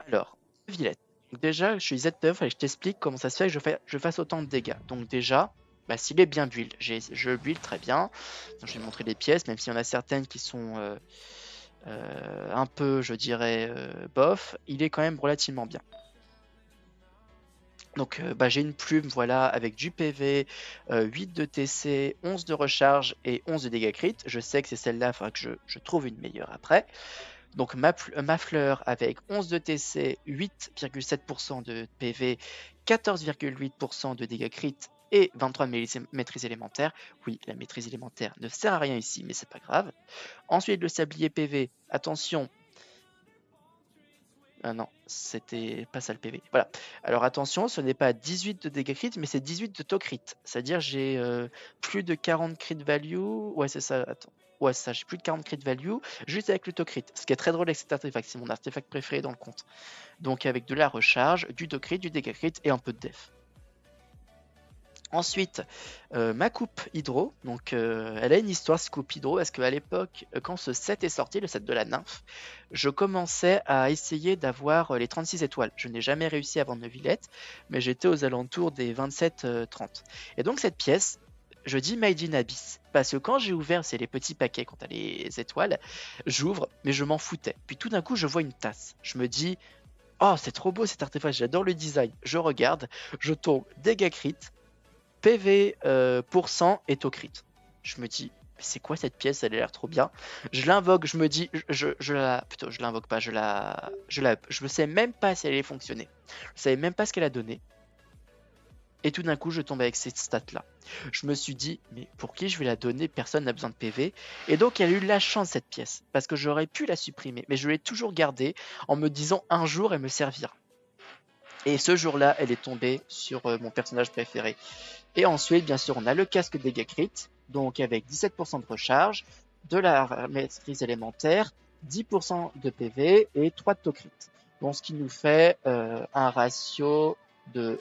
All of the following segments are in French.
Alors, Villette. Donc déjà, je suis Z9, fallait que je t'explique comment ça se fait que je fasse autant de dégâts. Donc déjà, bah, s'il est bien build, je build très bien. Donc, je vais te montrer les pièces, même s'il y en a certaines qui sont un peu, je dirais, bof, il est quand même relativement bien. Donc bah, j'ai une plume voilà, avec du PV, 8 de TC, 11 de recharge et 11 de dégâts crit. Je sais que c'est celle-là, il faudra que je trouve une meilleure après. Donc ma fleur avec 11 de TC, 8,7% de PV, 14,8% de dégâts crit et 23 de maîtrise élémentaire. Oui, la maîtrise élémentaire ne sert à rien ici, mais c'est pas grave. Ensuite, le sablier PV, attention. Ah non, c'était pas ça le PV. Voilà. Alors attention, ce n'est pas 18 de dégâts crit, mais c'est 18 de to crit. C'est-à-dire j'ai plus de 40 crit value. Ouais, c'est ça. Attends. Ouais, c'est ça. J'ai plus de 40 crit value juste avec le to crit. Ce qui est très drôle avec cet artefact. C'est mon artefact préféré dans le compte. Donc avec de la recharge, du to crit, du dégât crit et un peu de def. Ensuite, ma coupe hydro, donc elle a une histoire ce coupe hydro, parce qu'à l'époque, quand ce set est sorti, le set de la nymphe, je commençais à essayer d'avoir les 36 étoiles. Je n'ai jamais réussi à vendre de Villette, mais j'étais aux alentours des 27-30. Et donc cette pièce, je dis Made in Abyss, parce que quand j'ai ouvert, c'est les petits paquets quand t'as les étoiles, j'ouvre, mais je m'en foutais. Puis tout d'un coup, je vois une tasse. Je me dis, oh c'est trop beau cet artefact, j'adore le design. Je regarde, je tombe dégâts crit, PV pour 100 et au crit. Je me dis, c'est quoi cette pièce? Elle a l'air trop bien. Je l'invoque, je me dis, je la. Plutôt, je l'invoque pas, je ne sais même pas si elle allait fonctionner. Je savais même pas ce qu'elle a donné. Et tout d'un coup, je tombe avec cette stat-là. Je me suis dit, mais pour qui je vais la donner? Personne n'a besoin de PV. Et donc, elle a eu la chance, cette pièce. Parce que j'aurais pu la supprimer. Mais je l'ai toujours gardée en me disant, un jour, elle me servira. Et ce jour-là, elle est tombée sur mon personnage préféré. Et ensuite, bien sûr, on a le casque dégâts crit, donc avec 17% de recharge, de la maîtrise élémentaire, 10% de PV et 3 de to crit. Donc, ce qui nous fait un ratio de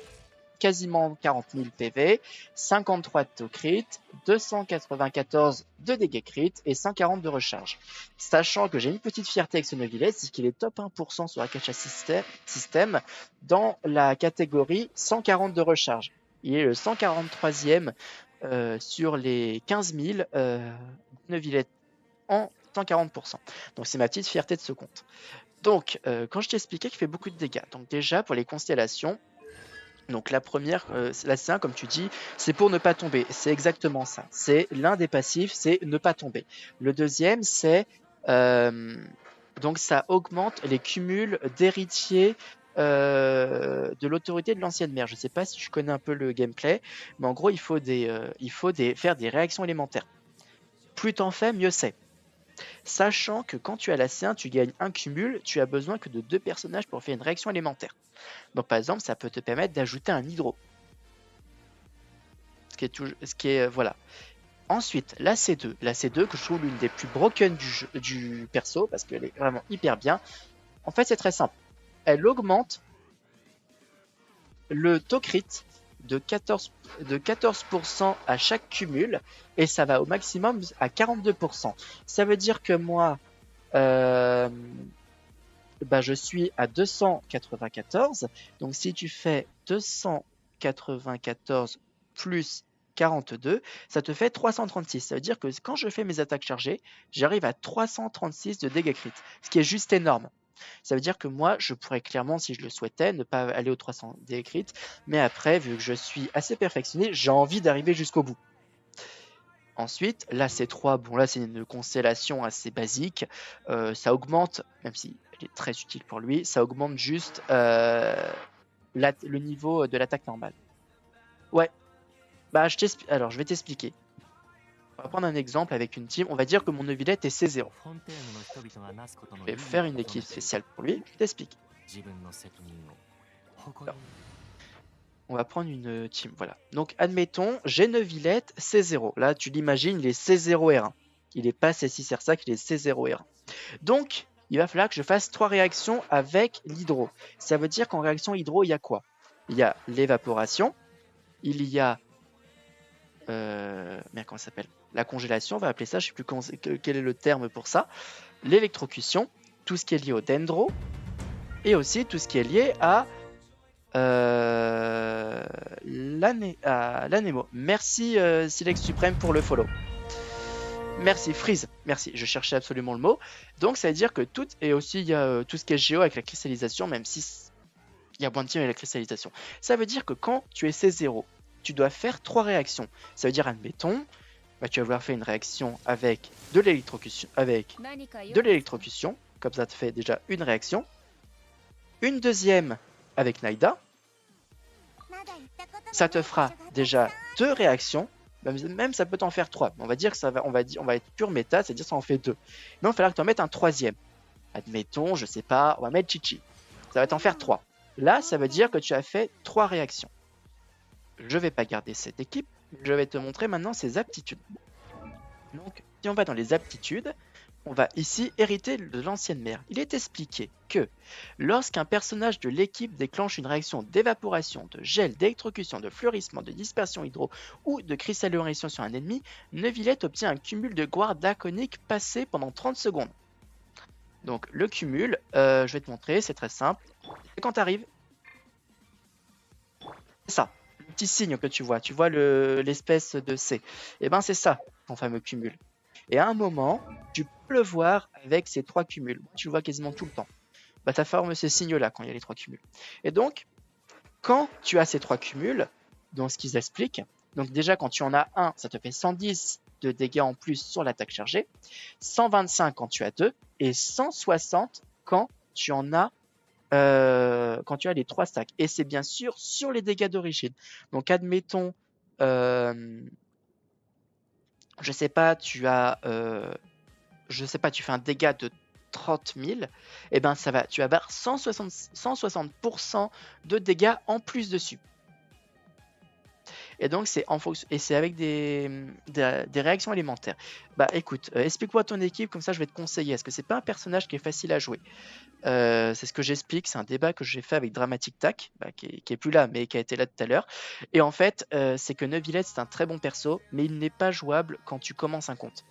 quasiment 40 000 PV, 53 de to crit, 294 de dégâts crit et 140 de recharge. Sachant que j'ai une petite fierté avec ce Novilet, c'est qu'il est top 1% sur Akasha System dans la catégorie 140 de recharge. Il est le 143e sur les 15 000 Neuvillette en 140%. Donc c'est ma petite fierté de ce compte. Donc quand je t'ai expliqué qu'il fait beaucoup de dégâts, donc déjà pour les constellations, donc la première, la C1 comme tu dis, c'est pour ne pas tomber. C'est exactement ça. C'est l'un des passifs, c'est ne pas tomber. Le deuxième, c'est donc ça augmente les cumuls d'héritiers de l'autorité de l'ancienne mère. Je ne sais pas si tu connais un peu le gameplay, mais en gros, il faut faire des réactions élémentaires. Plus t'en fais, mieux c'est. Sachant que quand tu as la C1, tu gagnes un cumul, tu as besoin que de 2 personnages pour faire une réaction élémentaire. Donc par exemple, ça peut te permettre d'ajouter un hydro. Voilà. Ensuite, la C2. La C2 que je trouve l'une des plus broken du perso parce qu'elle est vraiment hyper bien. En fait, c'est très simple. Elle augmente le taux crit de 14% à chaque cumul et ça va au maximum à 42%. Ça veut dire que moi, je suis à 294. Donc si tu fais 294 plus 42, ça te fait 336. Ça veut dire que quand je fais mes attaques chargées, j'arrive à 336 de dégâts crit, ce qui est juste énorme. Ça veut dire que moi, je pourrais clairement, si je le souhaitais, ne pas aller aux 300 dégâts crit, mais après, vu que je suis assez perfectionné, j'ai envie d'arriver jusqu'au bout. Ensuite, la C3, bon là c'est une constellation assez basique, ça augmente, même si elle est très utile pour lui, ça augmente juste le niveau de l'attaque normale. Ouais, bah alors je vais t'expliquer. On va prendre un exemple avec une team, on va dire que mon Neuvillette est C0. Je vais faire une équipe spéciale pour lui, je t'explique. Alors, on va prendre une team, voilà. Donc admettons, j'ai Neuvillette C0. Là tu l'imagines, il est C0R1. Il n'est pas C6R5, il est C0R1. Donc, il va falloir que je fasse 3 réactions avec l'hydro. Ça veut dire qu'en réaction hydro, il y a quoi? Il y a l'évaporation, il y a... comment ça s'appelle? La congélation, on va appeler ça, je ne sais plus quel est le terme pour ça. L'électrocution, tout ce qui est lié au dendro. et aussi tout ce qui est lié à l'Anemo. Merci Silex Suprême pour le follow. Merci Freeze, merci, je cherchais absolument le mot. Donc ça veut dire que tout, et aussi il y a tout ce qui est géo avec la cristallisation, même si il y a moins de team avec la cristallisation. Ça veut dire que quand tu es C0, tu dois faire 3 réactions. Ça veut dire, admettons, tu vas vouloir faire une réaction avec de l'électrocution, comme ça te fait déjà une réaction. Une deuxième avec Naida, ça te fera déjà 2 réactions. Même ça peut t'en faire 3. On va dire que on va être pure méta, c'est-à-dire ça en fait 2. Mais il va falloir que tu en mettes un troisième. Admettons, je sais pas, on va mettre Chichi. Ça va t'en faire 3. Là, ça veut dire que tu as fait 3 réactions. Je vais pas garder cette équipe, je vais te montrer maintenant ses aptitudes. Donc, si on va dans les aptitudes, on va ici hériter de l'ancienne mère. Il est expliqué que lorsqu'un personnage de l'équipe déclenche une réaction d'évaporation, de gel, d'électrocution, de fleurissement, de dispersion hydro ou de cristallisation sur un ennemi, Neuvillette obtient un cumul de gloire draconique passé pendant 30 secondes. Donc le cumul, je vais te montrer, c'est très simple. Et quand tu arrives, c'est ça, le petit signe que tu vois l'espèce de C. Et ben c'est ça, ton fameux cumul. Et à un moment, tu peux le voir avec ces 3 cumuls. Tu le vois quasiment tout le temps. Ça forme ces signes-là quand il y a les 3 cumuls. Et donc, quand tu as ces 3 cumuls, donc ce qu'ils expliquent, donc déjà quand tu en as un, ça te fait 110 de dégâts en plus sur l'attaque chargée, 125 quand tu as 2, et 160 quand tu en as quand tu as les 3 stacks. Et c'est bien sûr sur les dégâts d'origine. Donc admettons, je sais pas, tu fais un dégât de 30 000, et ben tu vas avoir 160% de dégâts en plus dessus. Et donc c'est en fonction, et c'est avec des réactions élémentaires. Écoute, explique-moi ton équipe, comme ça je vais te conseiller. Est-ce que c'est pas un personnage qui est facile à jouer? C'est ce que j'explique, c'est un débat que j'ai fait avec Dramatic Tac, qui est plus là, mais qui a été là tout à l'heure. Et en fait, c'est que Neuvillette, c'est un très bon perso, mais il n'est pas jouable quand tu commences un compte.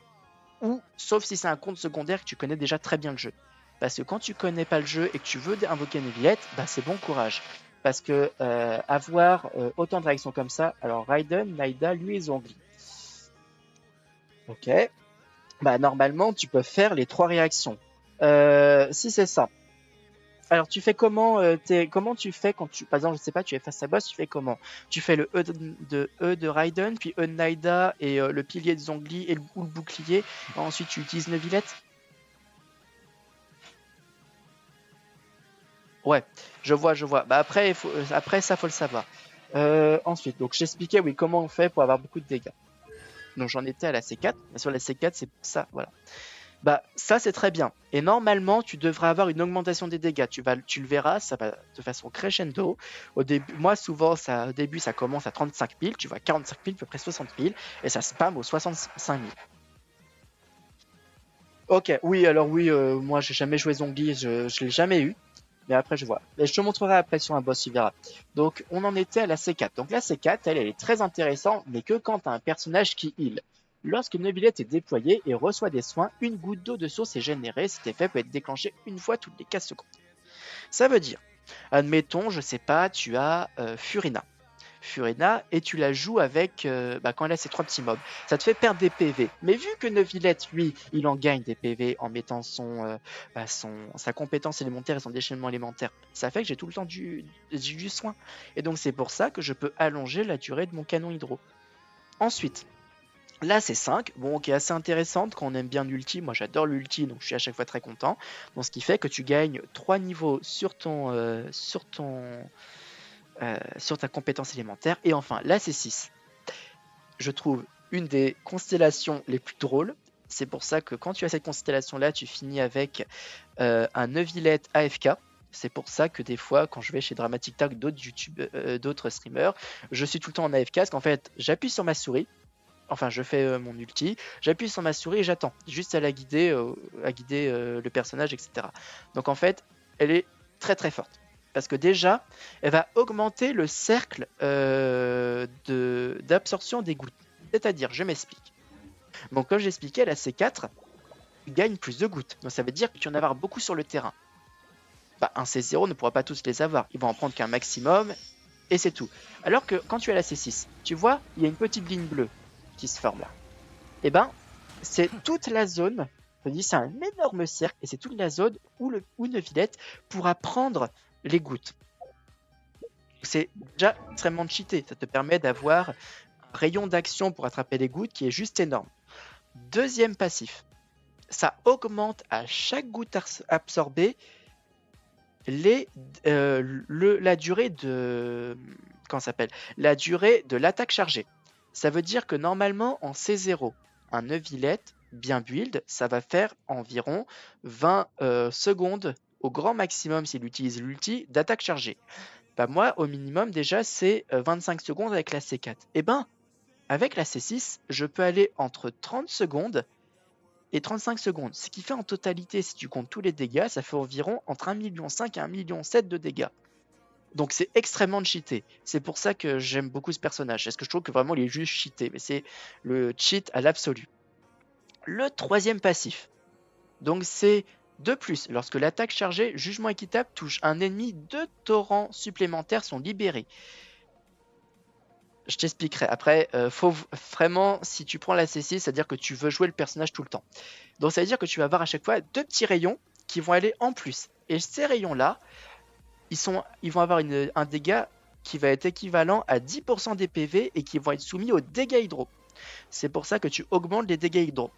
Ou, sauf si c'est un compte secondaire que tu connais déjà très bien le jeu. Parce que quand tu connais pas le jeu et que tu veux invoquer Neuvillette, c'est bon courage. Parce que avoir autant de réactions comme ça, alors Raiden, Naida, lui et Zongli. Ok. Normalement, tu peux faire les 3 réactions. Si c'est ça. Alors, tu fais comment comment tu fais quand tu, par exemple, je sais pas, tu es face à boss, tu fais comment? Tu fais le E de Raiden, puis E de Naida et le pilier de Zongli et ou le bouclier. Ensuite, tu utilises Neuvillette. Ouais, je vois. Après, après ça, faut le savoir. Ensuite, donc j'expliquais, oui, comment on fait pour avoir beaucoup de dégâts. Donc j'en étais à la C4, mais sur la C4, c'est ça, voilà. Ça c'est très bien. Et normalement, tu devrais avoir une augmentation des dégâts. Tu le verras, ça va de façon crescendo. Au début, moi souvent, au début, ça commence à 35 000, tu vois 45 000, à peu près 60 000, et ça spam aux 65 000. Ok, oui, alors oui, moi j'ai jamais joué Zombie, je l'ai jamais eu. Mais après, je vois. Et je te montrerai après sur un boss, tu verras. Donc, on en était à la C4. Donc, la C4, elle est très intéressante, mais que quand tu as un personnage qui heal. Lorsque Neuvillette est déployé et reçoit des soins, une goutte d'eau de source est générée. Cet effet peut être déclenché une fois toutes les 15 secondes. Ça veut dire, admettons, je sais pas, tu as Furina. Et tu la joues avec quand elle a ses 3 petits mobs. Ça te fait perdre des PV. Mais vu que Neuvillette, lui, il en gagne des PV en mettant sa compétence élémentaire et son déchaînement élémentaire, ça fait que j'ai tout le temps du soin. Et donc c'est pour ça que je peux allonger la durée de mon canon hydro. Ensuite, là c'est 5, qui est assez intéressante quand on aime bien l'ulti. Moi j'adore l'ulti, donc je suis à chaque fois très content. Donc ce qui fait que tu gagnes 3 niveaux sur ta compétence élémentaire. Et enfin, là c'est 6. Je trouve une des constellations les plus drôles. C'est pour ça que quand tu as cette constellation-là, tu finis avec un Neuvillette AFK. C'est pour ça que des fois, quand je vais chez Dramatic Talk, d'autres streamers, je suis tout le temps en AFK, parce qu'en fait, j'appuie sur ma souris, enfin je fais mon ulti, j'appuie sur ma souris et j'attends, juste à la guider, le personnage, etc. Donc en fait, elle est très très forte. Parce que déjà, elle va augmenter le cercle d'absorption des gouttes. C'est-à-dire, je m'explique. Donc comme j'expliquais, la C4, tu gagnes plus de gouttes. Donc ça veut dire que tu en as beaucoup sur le terrain. bah, un C0 ne pourra pas tous les avoir. Il va en prendre qu'un maximum et c'est tout. Alors que quand tu as la C6, tu vois, il y a une petite ligne bleue qui se forme là. Et ben, c'est toute la zone, je dis c'est un énorme cercle et c'est toute la zone où Neuvillette pourra prendre les gouttes. C'est déjà extrêmement cheaté. Ça te permet d'avoir un rayon d'action pour attraper les gouttes qui est juste énorme. Deuxième passif, ça augmente à chaque goutte absorbée la durée de comment ça s'appelle la durée de l'attaque chargée. Ça veut dire que normalement en C0, un Neuvillette bien build, ça va faire environ 20 secondes au grand maximum s'il utilise l'ulti d'attaque chargée. Bah moi au minimum déjà c'est 25 secondes avec la C4. Et ben avec la C6, je peux aller entre 30 secondes et 35 secondes. Ce qui fait en totalité, si tu comptes tous les dégâts, ça fait environ entre 1,5 million et 1,7 million de dégâts. Donc c'est extrêmement cheaté. C'est pour ça que j'aime beaucoup ce personnage. Parce que je trouve que vraiment il est juste cheaté. Mais c'est le cheat à l'absolu. Le troisième passif. Donc c'est de plus. Lorsque l'attaque chargée, jugement équitable touche un ennemi, 2 torrents supplémentaires sont libérés. Je t'expliquerai. Après, faut vraiment, si tu prends la C6, c'est-à-dire que tu veux jouer le personnage tout le temps. Donc ça veut dire que tu vas avoir à chaque fois 2 petits rayons qui vont aller en plus. Et ces rayons-là, ils vont avoir un dégât qui va être équivalent à 10% des PV et qui vont être soumis aux dégâts hydro. C'est pour ça que tu augmentes les dégâts hydro.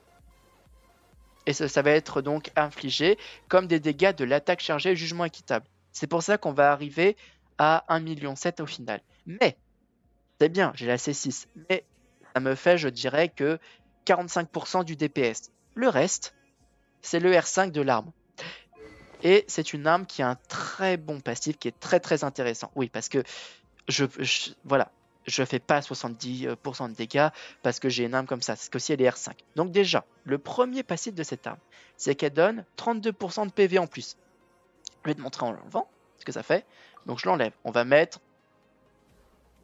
Et ça va être donc infligé comme des dégâts de l'attaque chargée jugement équitable. C'est pour ça qu'on va arriver à 1,7 million au final. Mais c'est bien, j'ai la C6, mais ça me fait, je dirais, que 45% du DPS. Le reste, c'est le R5 de l'arme. Et c'est une arme qui a un très bon passif, qui est très très intéressant. Oui, parce que voilà, je fais pas 70% de dégâts parce que j'ai une arme comme ça. C'est qu'aussi elle est R5. Donc déjà, le premier passif de cette arme, c'est qu'elle donne 32% de PV en plus. Je vais te montrer en l'enlevant ce que ça fait. Donc je l'enlève. On va mettre,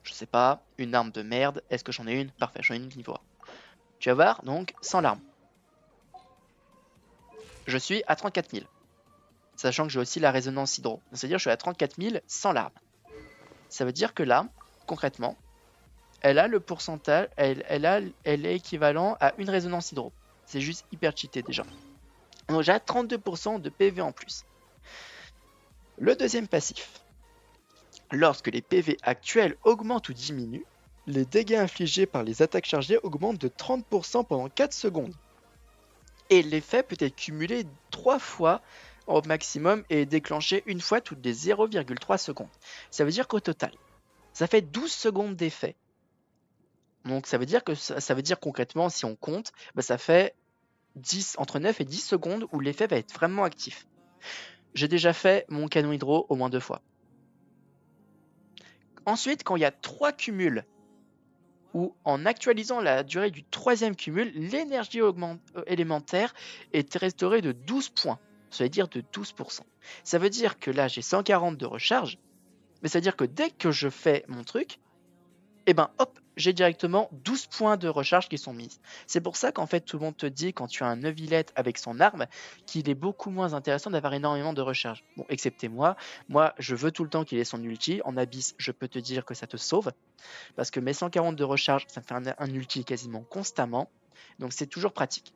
je sais pas, une arme de merde. Est-ce que j'en ai une? Parfait, j'en ai une niveau 1. Tu vas voir, donc, sans l'arme. Je suis à 34 000. Sachant que j'ai aussi la résonance hydro. C'est-à-dire que je suis à 34 000 sans l'arme. Ça veut dire que l'arme, concrètement, elle a le pourcentage, elle est équivalent à une résonance hydro. C'est juste hyper cheaté déjà. Donc j'ai 32% de PV en plus. Le deuxième passif. Lorsque les PV actuels augmentent ou diminuent, les dégâts infligés par les attaques chargées augmentent de 30% pendant 4 secondes. Et l'effet peut être cumulé 3 fois au maximum et déclenché une fois toutes les 0,3 secondes. Ça veut dire qu'au total, ça fait 12 secondes d'effet. Donc ça veut dire que ça veut dire concrètement, si on compte, bah ça fait entre 9 et 10 secondes où l'effet va être vraiment actif. J'ai déjà fait mon canon hydro au moins 2 fois. Ensuite, quand il y a 3 cumuls, ou en actualisant la durée du 3e cumul, l'énergie élémentaire est restaurée de 12 points. Ça veut dire de 12%. Ça veut dire que là, j'ai 140 de recharge, mais ça veut dire que dès que je fais mon truc, et ben hop, j'ai directement 12 points de recharge qui sont mis. C'est pour ça qu'en fait tout le monde te dit quand tu as un Neuvillette avec son arme qu'il est beaucoup moins intéressant d'avoir énormément de recharge. Bon, excepté moi je veux tout le temps qu'il ait son ulti. En Abyss, je peux te dire que ça te sauve parce que mes 140 de recharge, ça me fait un ulti quasiment constamment. Donc c'est toujours pratique.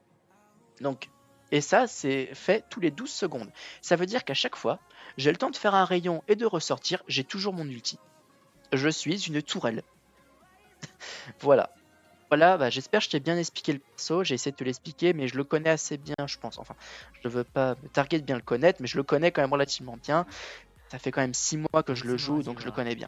Donc, et ça, c'est fait tous les 12 secondes. Ça veut dire qu'à chaque fois, j'ai le temps de faire un rayon et de ressortir, j'ai toujours mon ulti. Je suis une tourelle. Voilà. Voilà, bah, j'espère que je t'ai bien expliqué le perso. J'ai essayé de te l'expliquer, mais je le connais assez bien, je pense. Enfin, je ne veux pas me targuer de bien le connaître, mais je le connais quand même relativement bien. Ça fait quand même 6 mois que je le joue, donc je le connais bien.